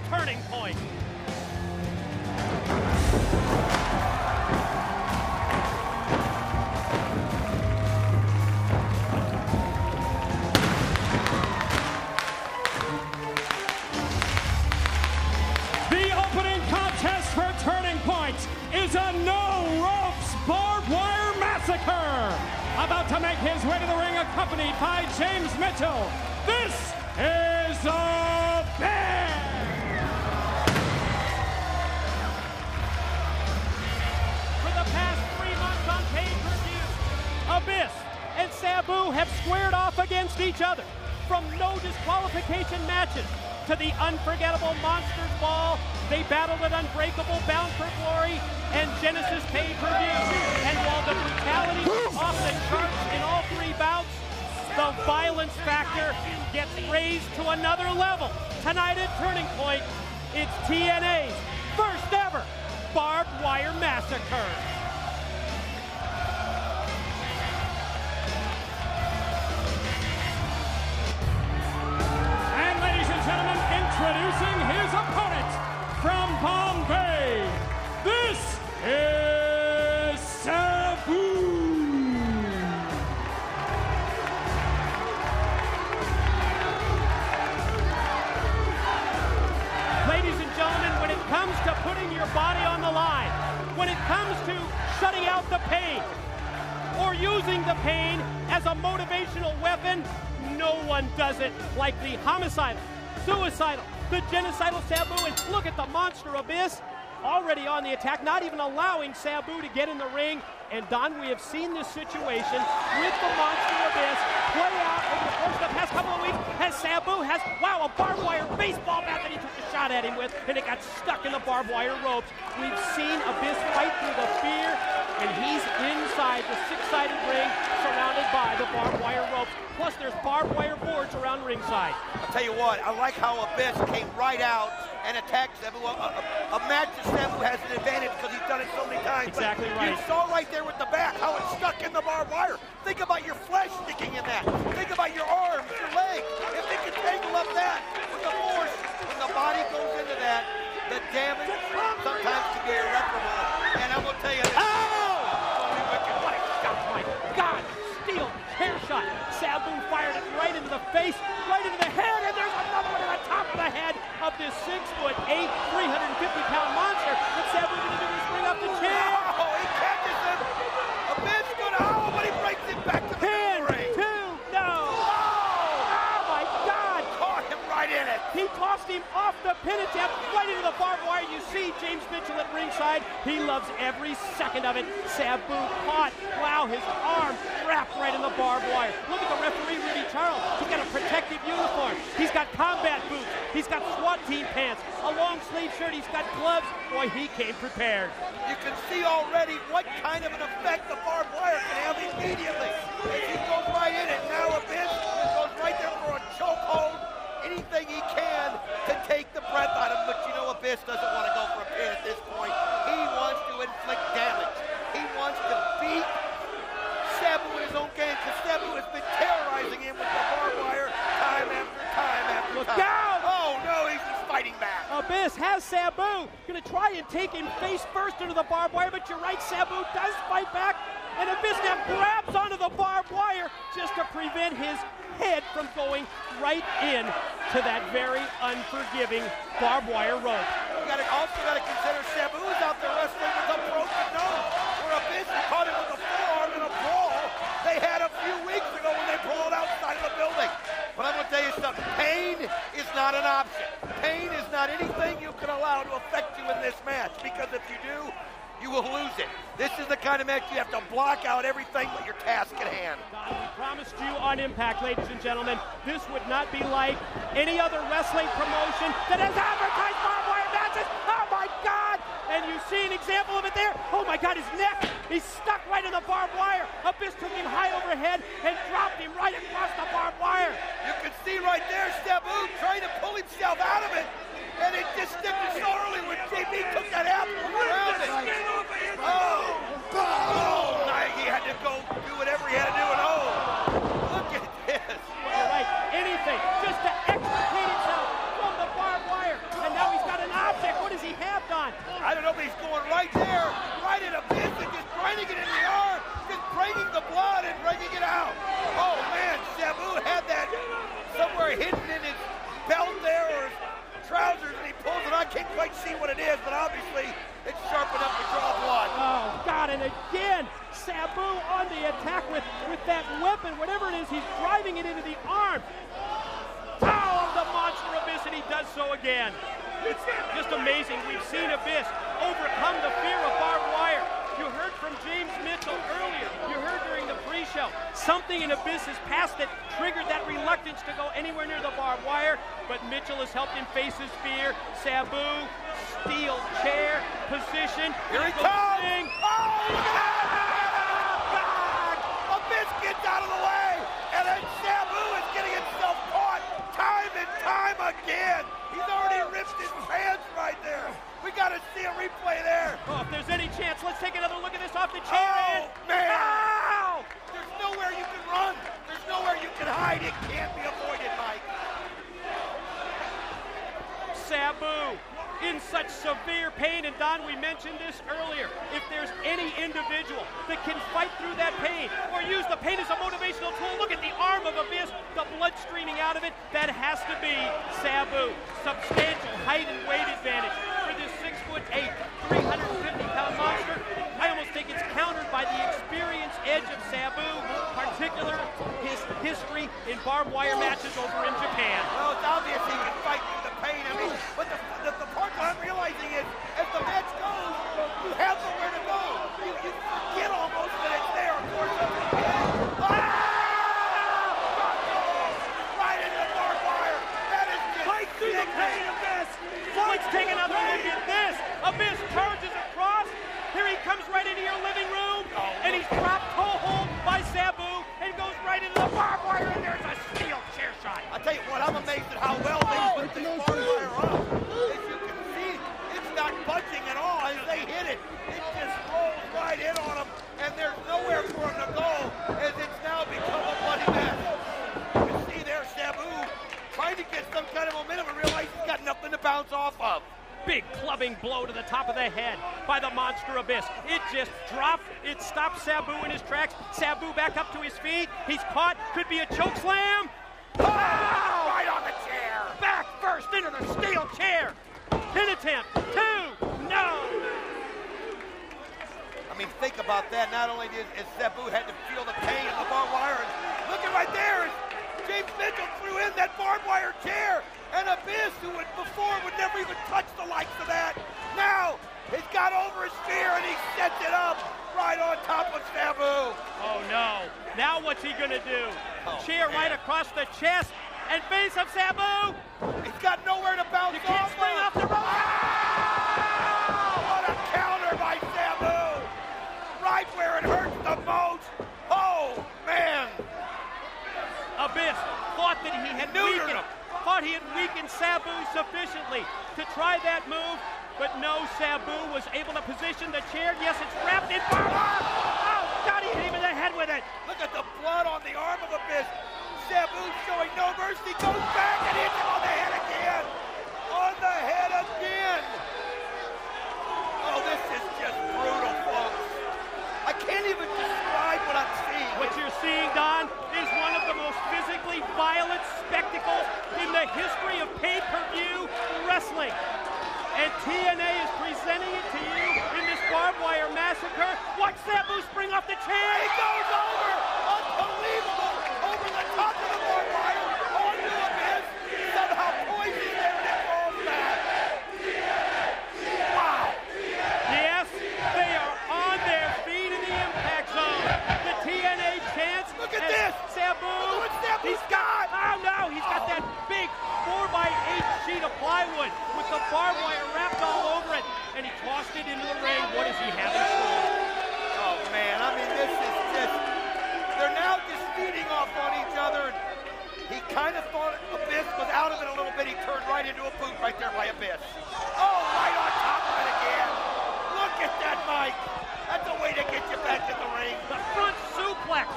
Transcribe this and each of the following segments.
Turning Point. The opening contest for Turning Point is a no-ropes barbed wire massacre. About to make his way to the ring, accompanied by James Mitchell. This is a bear. For the past 3 months on pay-per-view, Abyss and Sabu have squared off against each other. From no disqualification matches to the unforgettable Monsters Ball, they battled at Unbreakable, Bound for Glory, and Genesis pay-per-view. And while the brutality was off the charts in all 3 bouts, the violence factor gets raised to another level. Tonight at Turning Point, it's TNA's first ever Barbed Wire Massacre. And ladies and gentlemen, introducing his opponent from Bombay, this is Sabu. Ladies and gentlemen, when it comes to putting your body on the line, when it comes to shutting out the pain, or using the pain as a motivational weapon, no one does it like the homicidal, suicidal, the genocidal Sabu. And look at the monster Abyss already on the attack, not even allowing Sabu to get in the ring. And Don, we have seen this situation with the monster Abyss play out over the course of the past couple of weeks as Sabu has, wow, a barbed wire baseball bat that he took a shot at him with, and it got stuck in the barbed wire ropes. We've seen Abyss fight through the fear, and he's inside the 6-sided ring surrounded by the barbed wire ropes. Plus, there's barbed wire boards around ringside. I'll tell you what, I like how Abyss came right out and attacked Sabu. A match that Sabu has an advantage because he's done it so many times. Exactly right. You saw right there with the back how it's stuck in the barbed wire. Think about your flesh sticking in that. Think about your arms, your legs. If they can tangle up that with the force, when the body goes into that, the damage sometimes can be irreparable. And I'm going to tell you this. What a shot, my God! Steel hair shot. Sabu fired it right into the face, right into the head, and there's another one on the top of the head of this 6'8", 350-pound monster. What's Sabu going to do? Is bring up the chin. Oh, he catches him. Abyss going to howl, but he breaks it back to the ring. 2, no. Oh, my God. Caught him right in it. He tossed him off the pin attempt right into the barbed wire. You see James Mitchell at ringside. He loves every second of it. Sabu caught. Wow, his arm wrapped right in the barbed wire. Look at the referee, Rudy Charles. He's got a protective uniform. He's got combat boots. He's got SWAT team pants, a long sleeve shirt. He's got gloves. Boy, he came prepared. You can see already what kind of an effect the barbed wire can have immediately. As he goes right in it. Now Abyss goes right there for a chokehold. Anything he can to take the breath out of him. But you know Abyss doesn't want to go for a pin at this point. He wants to inflict damage. He wants to beat Sabu in his own game because Sabu has been terrorizing him with the barbed wire time after time after Look time. out! Oh no, he's just fighting back. Abyss has Sabu. Going to try and take him face first into the barbed wire, but you're right, Sabu does fight back. And Abyss now grabs onto the barbed wire just to prevent his head from going right in to that very unforgiving barbed wire rope. You also got to consider Sabu is out there wrestling with a broken nose. Where Abyss caught him with a forearm in a brawl they had a few weeks ago when they brawled outside of the building. But I'm going to tell you something. Pain is not an option. Pain is not anything you can allow to affect you in this match, because if you do, you will lose it. This is the kind of match you have to block out everything but your task at hand. God, we promised you on Impact, ladies and gentlemen, this would not be like any other wrestling promotion that has advertised barbed wire matches. Oh my God! And you see an example of it there. Oh my God, his neck, he's stuck right in the barbed wire. Abyss took him high overhead and dropped him right across the barbed wire. You can see right there Sabu trying to pull himself out of it. And it just stepped so early when JB took that apple around it. Oh, he had to go do whatever he had to do. And oh, look at this. You're right. Anything just to extricate himself from the barbed wire. And now he's Sabu on the attack with that weapon, whatever it is, he's driving it into the arm. Oh, the monster Abyss, and he does so again. It's just amazing. We've seen Abyss overcome the fear of barbed wire. You heard from James Mitchell earlier. You heard during the pre-show. Something in Abyss's past that triggered that reluctance to go anywhere near the barbed wire, but Mitchell has helped him face his fear. Sabu, steel chair, position. Here he comes! Oh, look at that! God! Abyss gets out of the way, and then Sabu is getting himself caught time and time again. He's already ripped his pants right there. We got to see a replay there. Oh, if there's any chance, let's take another look at this off the chair. Oh, man! Ow! There's nowhere you can run. There's nowhere you can hide. It can't be avoided, Mike. Sabu in such severe pain, and Don, we mentioned this earlier. If there's any individual that can fight through that pain or use the pain as a motivational tool, look at the arm of Abyss, the blood streaming out of it. That has to be Sabu. Substantial height and weight advantage for this 6'8", 350-pound monster. I almost think it's countered by the experience edge of Sabu, particular his history in barbed wire matches over in Japan. Well, it's obvious he can fight through the pain. I mean, but the part that I'm realizing is, as the match goes, you have nowhere to go. You forget almost that it's there. Of course, right into the barbed wire. That is just fight through the pain, Abyss. Let's take another look at this. Abyss charges across. Here he comes right into your living room, and he's dropped toe hold by Sabu and goes right into the barbed wire, and there's a steel chair shot. I'll tell you what, I'm amazed at how well they put this barbed wire up. As you can see, it's not budging at all. As they hit it, it just rolls right in on them, and there's nowhere for him to go, as it's now become a bloody mess. You can see there Sabu trying to get some kind of momentum and realize he's got nothing to bounce off of. Big clubbing blow to the top of the head by the monster Abyss. It just dropped. It stopped Sabu in his tracks. Sabu back up to his feet. He's caught. Could be a choke slam. Oh! Right on the chair. Back first into the steel chair. Pin attempt. 2. No. I mean, think about that. Not only did Sabu had to feel the pain of the barbed wire, and looking right there, James Mitchell threw in that barbed wire chair. And Abyss, who before would never even touch the likes of that, now he's got over his fear and he sets it up right on top of Sabu. Oh no. Now what's he gonna do? Chair right across the chest and face of Sabu. He's got nowhere to bounce off. You can't spring off the rope. Oh, what a counter by Sabu. Right where it hurts the most. Oh, man. Abyss thought that he had weakened Sabu sufficiently to try that move, but no, Sabu was able to position the chair. Yes, it's wrapped in barbed wire. Oh, God, he hit him in the head with it. Look at the blood on the arm of Abyss. Sabu showing no mercy, goes back and hits him on the head again. On the head again. Oh, this is just brutal, folks. I can't even describe what I'm seeing. What you're seeing, Don, is one of the most physically violent spectacles in the history of pay-per-view wrestling. And TNA is presenting it to you in this barbed wire massacre. Watch Sabu spring off the chair. He goes over. Unbelievable. Over the top of the barbed wire. Onto Abyss. Somehow poisoned there and it falls back. Wow. Yes, they are on their feet in the impact zone. The TNA chants. Look at this. Sabu. Look what Sabu's got. Oh no, he's got that big 4x8 sheet of plywood with the barbed wire wrapped all over it, and he tossed it into the ring. What does he have in store? Oh man, I mean, this is just, they're now just feeding off on each other. He kind of thought Abyss was out of it a little bit. He turned right into a boot right there by Abyss. Oh, right on top of it again. Look at that, Mike. That's a way to get you back in the ring. The front suplex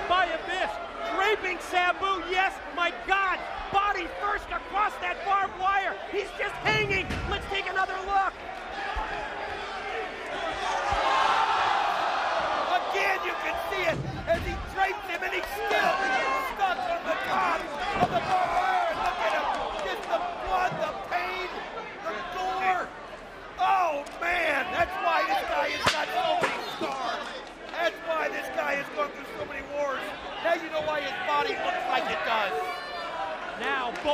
by Abyss, draping Sabu. Yes, my God, body first across that barbed wire. He's just hanging. Let's take another look. Again, you can see it as he drapes him, and he's still stuck on the top of the barbed wire. And look at him, just the blood, the pain, the gore. Oh man, that's why this guy has got so many stars.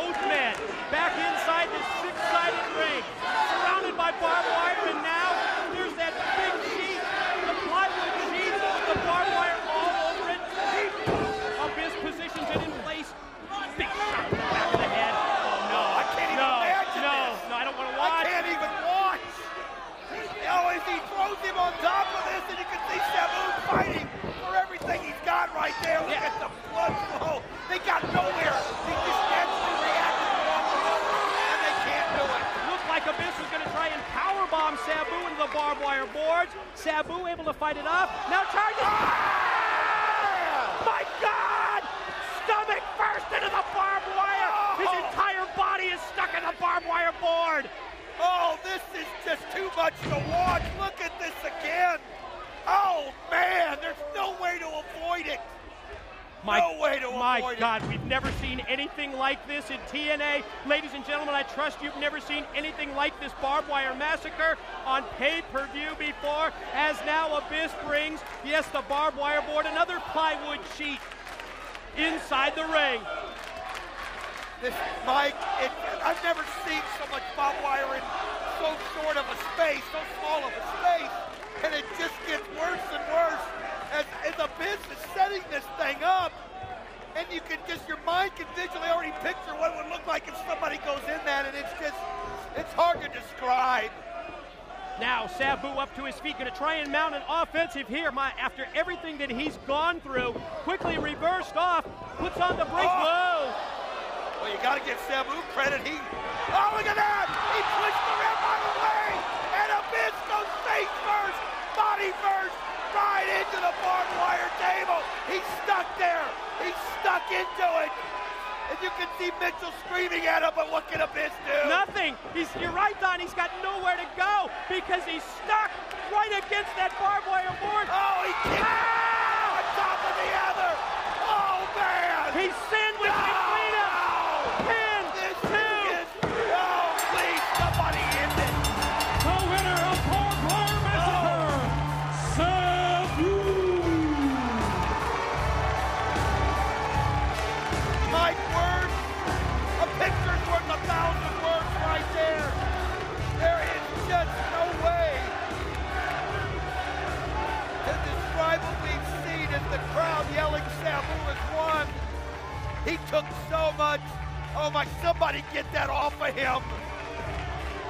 both men back inside this six-sided ring, surrounded by barbed wire, and now there's that big sheet, the plywood sheet, the barbed wire all over it. Abyss positions it in place. Big shot to the back of the head. Oh no! I can't even imagine this. No, I don't want to watch. I can't even watch. Oh, as he throws him on top of this, and you can see Sabu fighting for everything he's got right there. Look at the blood flow. They got nowhere. He just naturally reacted along the road, and they can't do it. Looked like Abyss was going to try and powerbomb Sabu into the barbed wire boards. Sabu able to fight it off. Now charges. My God! Stomach first into the barbed wire. His entire body is stuck in the barbed wire board. Oh, this is just too much to watch. Look at this again. Oh, man, there's no way to avoid it. No way to avoid it. My God, we've never seen anything like this in TNA. Ladies and gentlemen, I trust you've never seen anything like this barbed wire massacre on pay-per-view before, as now Abyss brings, yes, the barbed wire board, another plywood sheet inside the ring. This, Mike, I've never seen so much barbed wire in so short of a space, so small of a space, and it just gets worse and worse as Abyss is setting this thing up, and you can just, your mind can visually already picture what it would look like if somebody goes in that, and it's hard to describe. Now Sabu up to his feet, going to try and mount an offensive here. After everything that he's gone through, quickly reversed off, puts on the brace. Whoa! Well, you got to give Sabu credit. Oh, look at that! He pushed the ref out of the way, and Abyss goes face first, body first, right into the barbed wire table. He's stuck there. He's stuck into it. And you can see Mitchell screaming at him, but what can Abyss do? Nothing. You're right, Don. He's got nowhere to go because he's stuck right against that barbed wire board. Oh, he kicked on top of the other. Oh, man. He's sandwiched between them. Pin. This is, oh, please, somebody end it. The winner of Barbed Wire Massacre, Sabu. Mike, words, a picture's worth 1,000 words right there. There is just no way to describe what we've seen as the crowd yelling Sabu has won. He took so much. Oh my, somebody get that off of him.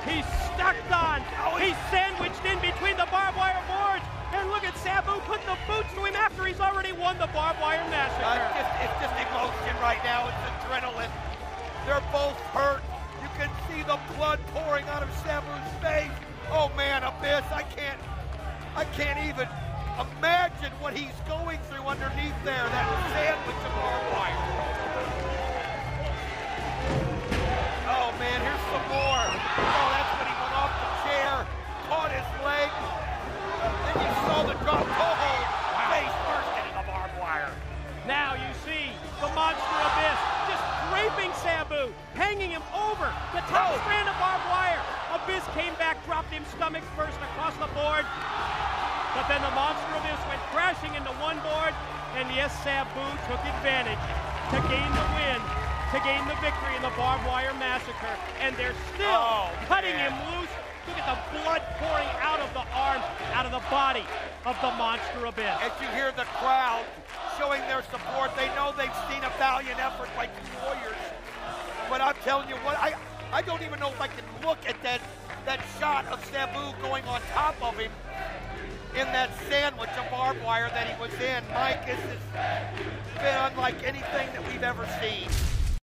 He's stuck, Don. He's sandwiched in between the barbed wire boards. And look at Sabu put the boots to him after he's already won the barbed wire massacre. It's just emotion right now. It's adrenaline. They're both hurt. You can see the blood pouring out of Sabu's face. Oh man, Abyss, I can't even imagine what he's going through underneath there. That sandwich of barbed wire. Oh man, here's some more. Oh, that's when he went off the chair, caught his leg. Then you saw the drop toe hold, face first into the barbed wire. Now you see the monster Abyss just draping Sabu, hanging him over the top strand of barbed wire. Abyss came back, dropped him stomach first across the board. But then the monster Abyss went crashing into one board, and yes, Sabu took advantage to gain the win, to gain the victory in the barbed wire massacre. And they're still cutting him loose. Look at the blood pouring out of the arm, out of the body of the monster Abyss. As you hear the crowd showing their support, they know they've seen a valiant effort by two warriors. But I'm telling you what, I don't even know if I can look at that shot of Sabu going on top of him in that sandwich of barbed wire that he was in. Mike, this has been unlike anything that we've ever seen.